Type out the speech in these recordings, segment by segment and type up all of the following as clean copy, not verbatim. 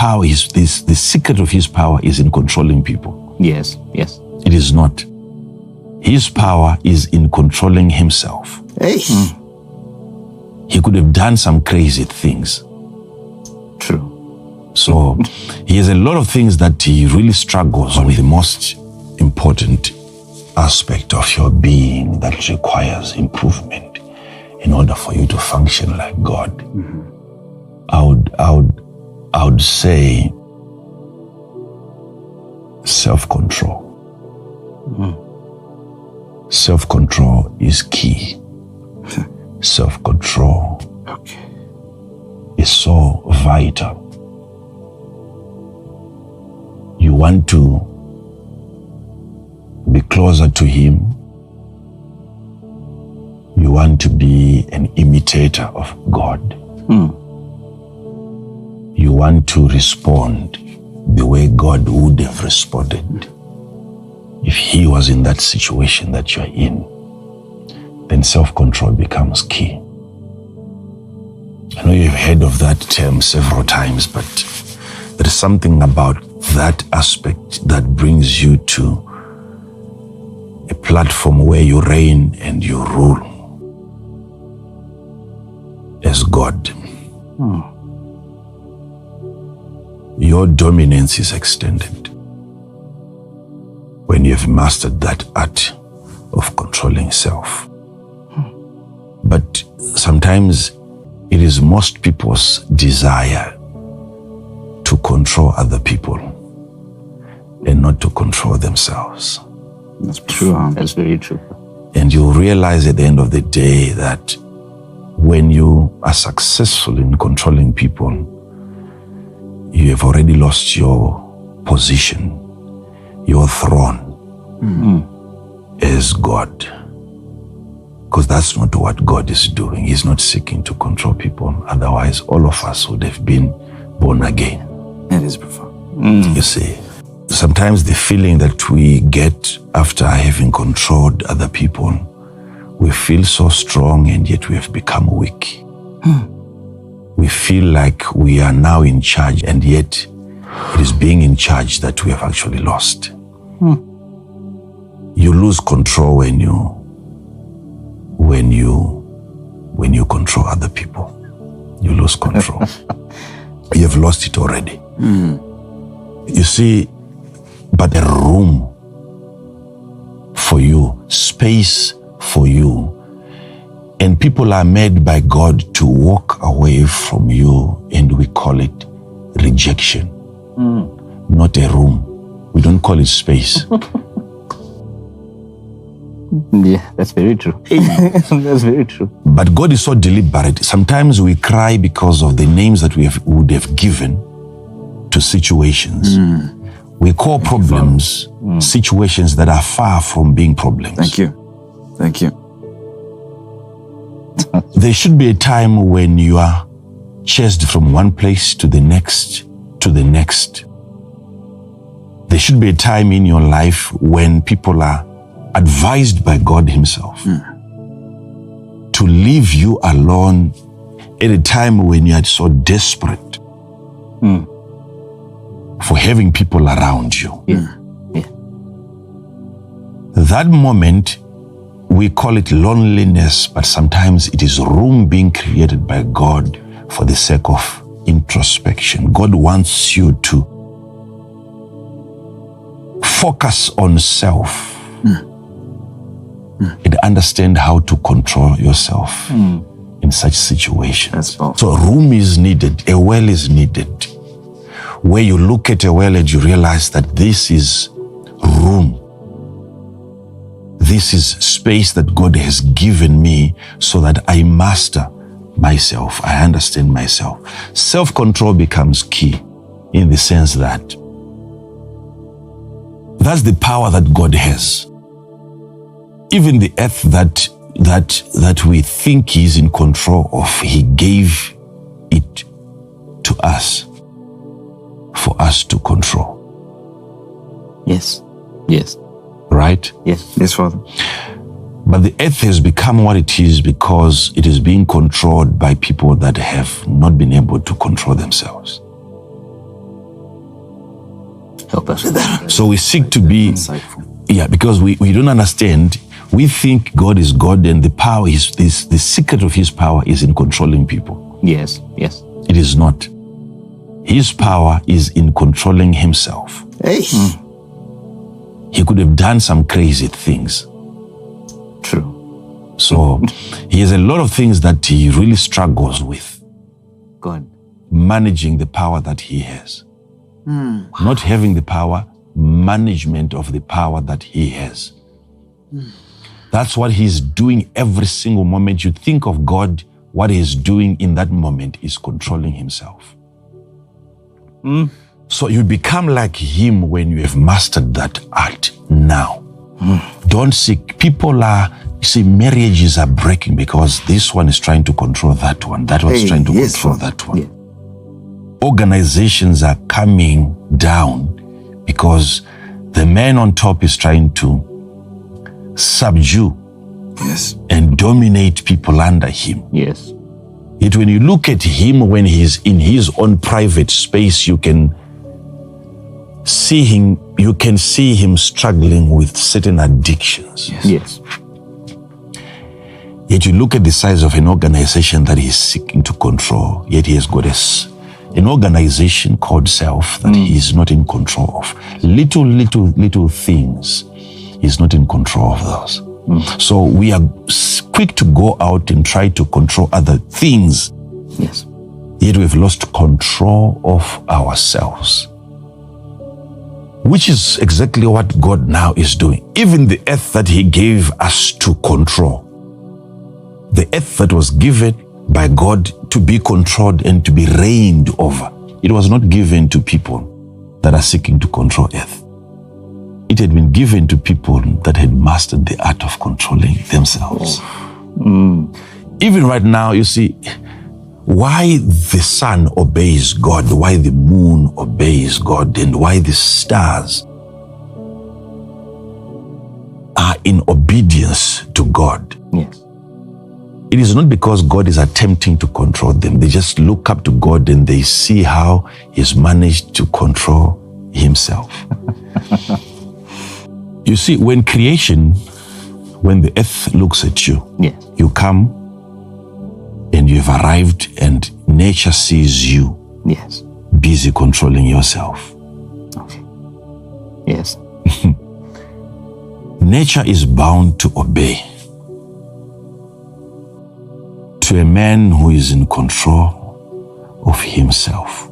power, the secret of his power is in controlling people. Yes, yes. It is not. His power is in controlling himself. Hey. He could have done some crazy things. True. So he has a lot of things that he really struggles with. The most important aspect of your being that requires improvement in order for you to function like God. Mm-hmm. I would say self-control. Mm. Self-control is key. Self-control is so vital. You want to be closer to him. You want to be an imitator of God. You want to respond the way God would have responded if he was in that situation that you're in. Then self-control becomes key. I know you've heard of that term several times, but there is something about that aspect that brings you to a platform where you reign and you rule as God. Your dominance is extended when you have mastered that art of controlling self. But sometimes it is most people's desire to control other people and not to control themselves. That's true. That's very true. And you realize at the end of the day that when you are successful in controlling people, you have already lost your position, your throne as God. Because that's not what God is doing. He's not seeking to control people. Otherwise, all of us would have been born again. That is profound. You see, sometimes the feeling that we get after having controlled other people, we feel so strong and yet we have become weak. We feel like we are now in charge and yet it is being in charge that we have actually lost. You lose control when you control other people. You lose control. You have lost it already. You see, but a room for you, space for you, and people are made by God to walk away from you, and we call it rejection. Not a room. We don't call it space. Yeah, that's very true. That's very true. But God is so deliberate. Sometimes we cry because of the names that we would have given to situations. We call problems situations that are far from being problems. Thank you. Thank you. There should be a time when you are chased from one place to the next, to the next. There should be a time in your life when people are advised by God himself to leave you alone at a time when you are so desperate for having people around you. That moment, we call it loneliness, but sometimes it is room being created by God for the sake of introspection. God wants you to focus on self and understand how to control yourself in such situations. So room is needed, a well is needed, where you look at a well and you realize that this is room. This is space that God has given me so that I master myself, I understand myself. Self-control becomes key in the sense that that's the power that God has. Even the earth that we think he's in control of, he gave it to us for us to control. Yes. Yes. Right? Yes. Yes, Father. But the earth has become what it is because it is being controlled by people that have not been able to control themselves. So we seek to be, insightful. yeah, because we don't understand. We think God is God, and the power is this. The secret of His power is in controlling people. Yes, yes. It is not. His power is in controlling Himself. Hey. He could have done some crazy things. True. So He has a lot of things that He really struggles with. God. Managing the power that He has. Not having the power, management of the power that He has. That's what He's doing every single moment. You think of God, what He's doing in that moment is controlling Himself. So you become like Him when you have mastered that art now. Don't seek. People are, you see, marriages are breaking because this one is trying to control that one. That one's trying to control that one. Yeah. Organizations are coming down because the man on top is trying to subdue and dominate people under him. Yes. Yet when you look at him when he's in his own private space, you can see him struggling with certain addictions. Yes. Yet you look at the size of an organization that he's seeking to control, yet he has got an organization called self that he is not in control of. Little things, he's not in control of those. So we are quick to go out and try to control other things. Yes. Yet we've lost control of ourselves, which is exactly what God now is doing. Even the earth that He gave us to control, the earth that was given by God to be controlled and to be reigned over, it was not given to people that are seeking to control earth. It had been given to people that had mastered the art of controlling themselves. Even right now, you see, why the sun obeys God, why the moon obeys God, and why the stars are in obedience to God. Yes. It is not because God is attempting to control them. They just look up to God and they see how He's managed to control Himself. You see, when the earth looks at you, Yes. you come and you've arrived and nature sees you Yes. busy controlling yourself. Okay. Yes. Nature is bound to obey to a man who is in control of himself.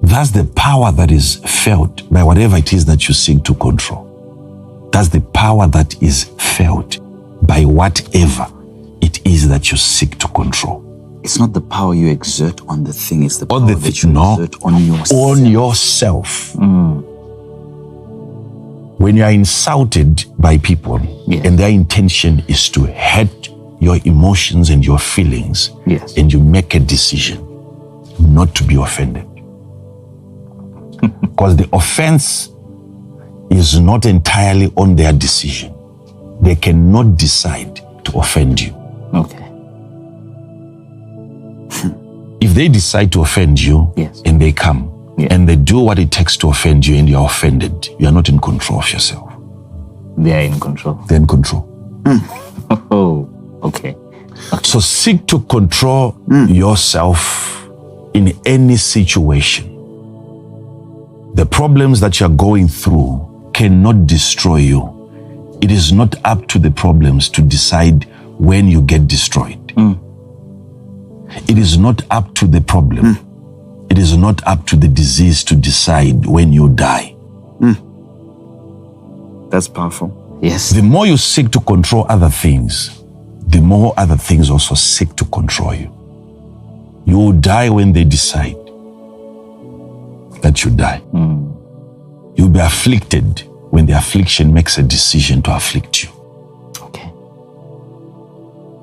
That's the power that is felt by whatever it is that you seek to control. That's the power that is felt by whatever it is that you seek to control. It's not the power you exert on the thing, it's the power On the that thing, you no, exert on yourself. on yourself. When you are insulted by people, Yes. and their intention is to hurt your emotions and your feelings, Yes. and you make a decision not to be offended. Because the offense is not entirely on their decision. They cannot decide to offend you. Okay. If they decide to offend you, Yes. and they come, Yeah. and they do what it takes to offend you and you're offended, you are not in control of yourself. They are in control. They're in control. Oh, okay. So seek to control yourself in any situation. The problems that you're going through cannot destroy you. It is not up to the problems to decide when you get destroyed. It is not up to the problem. It is not up to the disease to decide when you die. That's powerful. Yes. The more you seek to control other things, the more other things also seek to control you. You will die when they decide that you die. You'll be afflicted when the affliction makes a decision to afflict you. Okay.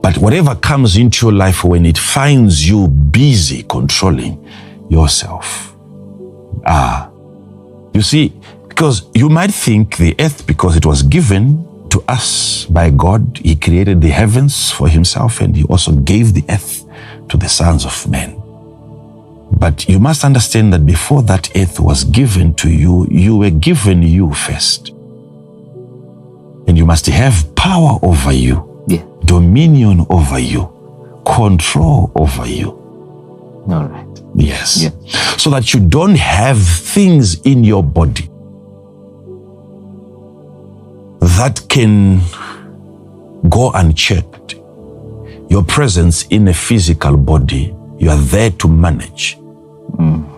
But whatever comes into your life, when it finds you busy controlling yourself, you see, because you might think the earth, because it was given to us by God, He created the heavens for Himself, and He also gave the earth to the sons of men. But you must understand that before that earth was given to you, you were given you first. And you must have power over you, dominion over you, control over you. All right. Yes. Yeah. So that you don't have things in your body that can go unchecked. Your presence in a physical body, you are there to manage.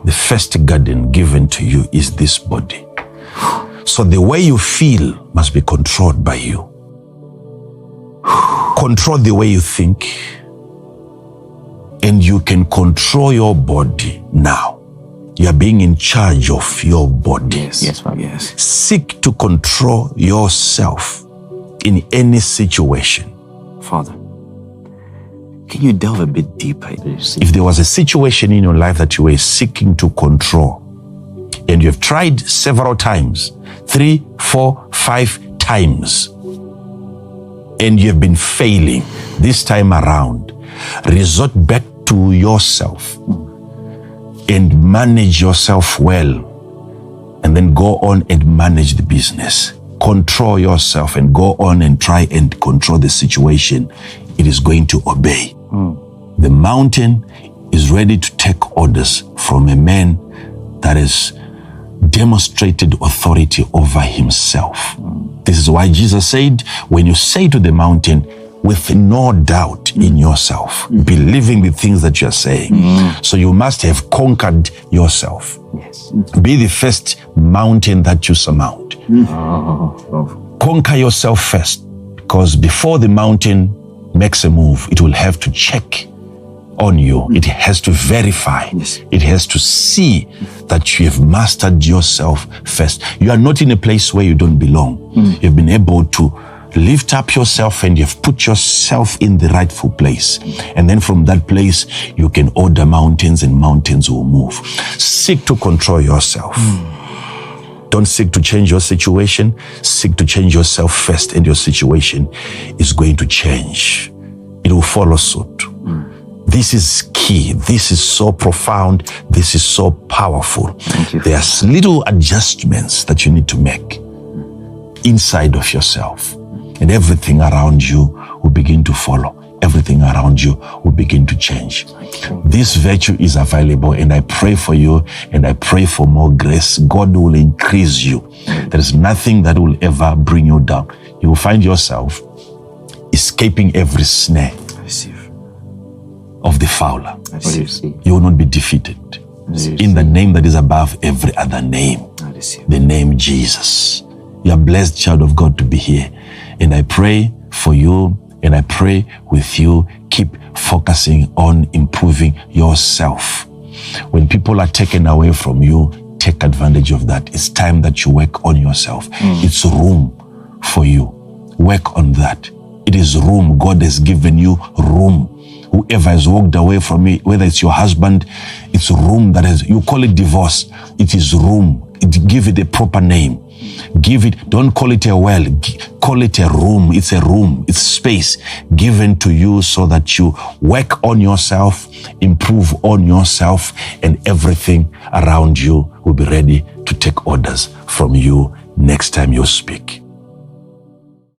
The first garden given to you is this body. So the way you feel must be controlled by you. Control the way you think, and you can control your body now. You are being in charge of your body. Yes, Father. Yes. Seek to control yourself in any situation. Father, can you delve a bit deeper? If there was a situation in your life that you were seeking to control, and you have tried several times, 3, 4, 5 times, and you have been failing this time around, resort back to yourself and manage yourself well, and then go on and manage the business. Control yourself and go on and try and control the situation. It is going to obey. The mountain is ready to take orders from a man that has demonstrated authority over himself. This is why Jesus said, when you say to the mountain, with no doubt in yourself, believing the things that you're saying. So you must have conquered yourself. Yes. Be the first mountain that you surmount. Conquer yourself first, because before the mountain makes a move, it will have to check on you. It has to verify. Yes. It has to see that you have mastered yourself first. You are not in a place where you don't belong. You've been able to lift up yourself and you've put yourself in the rightful place. And then from that place, you can order mountains and mountains will move. Seek to control yourself. Don't seek to change your situation. Seek to change yourself first, and your situation is going to change. It will follow suit. This is key. This is so profound. This is so powerful. Thank you. There's little adjustments that you need to make inside of yourself, and everything around you will begin to follow. Everything around you will begin to change. This virtue is available, and I pray for you, and I pray for more grace. God will increase you. There is nothing that will ever bring you down. You will find yourself escaping every snare of the fowler. You will not be defeated. In the name that is above every other name, the name Jesus. You are blessed, child of God, to be here. And I pray for you, and I pray with you. Keep focusing on improving yourself. When people are taken away from you, take advantage of that. It's time that you work on yourself. It's room for you. Work on that. It is room. God has given you room. Whoever has walked away from me, whether it's your husband, it's room that has, you call it divorce. It is room. Give it a proper name. Give it, don't call it a well, call it a room. It's a room, it's space given to you so that you work on yourself, improve on yourself, and everything around you will be ready to take orders from you next time you speak.